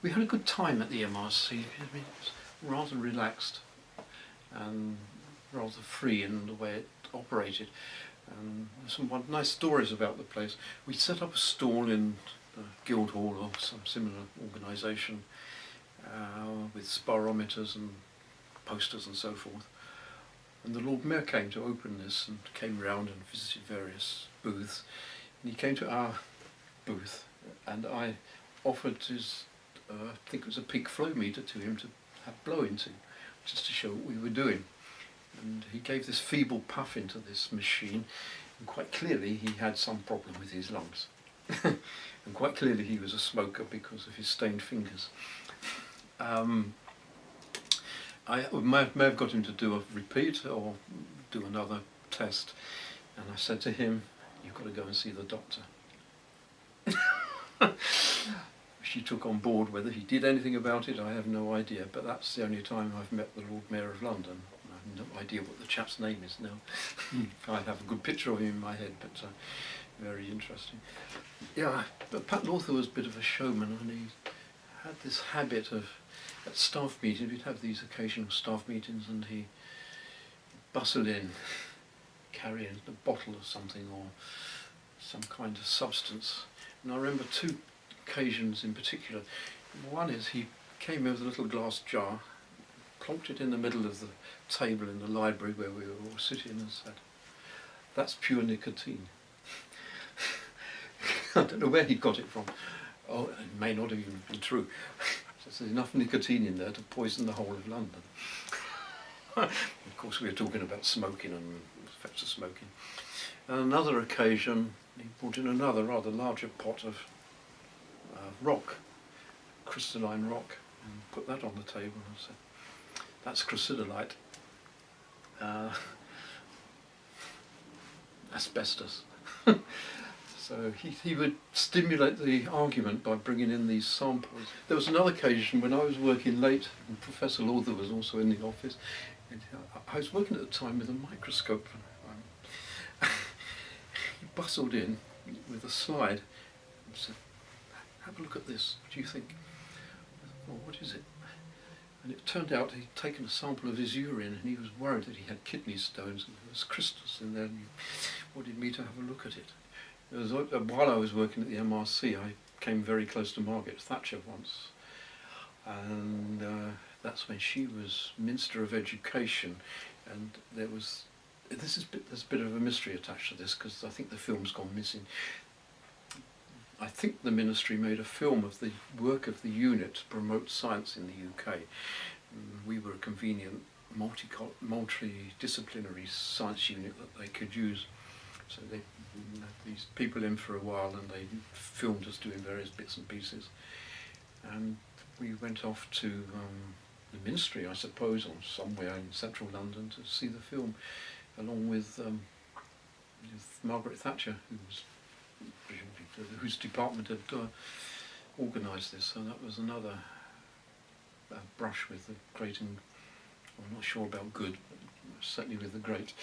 We had a good time at the MRC. I mean, it was rather relaxed and rather free in the way it operated. There's some nice stories about the place. We set up a stall in Guildhall or some similar organisation with spirometers and posters and so forth. And the Lord Mayor came to open this and came round and visited various booths. And he came to our booth and I offered his, I think it was a peak flow meter to him to have blow into, just to show what we were doing. And he gave this feeble puff into this machine, and quite clearly he had some problem with his lungs. And quite clearly he was a smoker because of his stained fingers. I may have got him to do a repeat or do another test, and I said to him, "You've got to go and see the doctor." She took on board. Whether he did anything about it, I have no idea, but that's the only time I've met the Lord Mayor of London. I have no idea what the chap's name is now. I have a good picture of him in my head, but very interesting. Yeah, but Pat Lawther was a bit of a showman, and he had this habit of, at staff meetings, we'd have these occasional staff meetings, and he bustled in, carrying a bottle of something or some kind of substance. And I remember two occasions in particular. One is he came in with a little glass jar, plonked it in the middle of the table in the library where we were all sitting, and said, "That's pure nicotine." I don't know where he got it from. Oh, it may not have even been true. There's enough nicotine in there to poison the whole of London. Of course, we were talking about smoking and effects of smoking. On another occasion, he brought in another rather larger pot of rock, crystalline rock, and put that on the table and said, "That's chrysidolite, asbestos." So he would stimulate the argument by bringing in these samples. There was another occasion when I was working late, and Professor Lawther was also in the office, and I was working at the time with a microscope. He bustled in with a slide and said, "Have a look at this, what do you think?" "Oh, what is it?" And it turned out he'd taken a sample of his urine, and he was worried that he had kidney stones, and there was crystals in there, and he wanted me to have a look at it. While I was working at the MRC, I came very close to Margaret Thatcher once, and that's when she was Minister of Education, and there's a bit of a mystery attached to this, because I think the film's gone missing. I think the ministry made a film of the work of the unit to promote science in the UK. We were a convenient multidisciplinary science unit that they could use. So they had these people in for a while, and they filmed us doing various bits and pieces. And we went off to the ministry, I suppose, or somewhere in central London to see the film, along with Margaret Thatcher, whose department had organised this. So that was another brush with the great, and I'm not sure about good, but certainly with the great.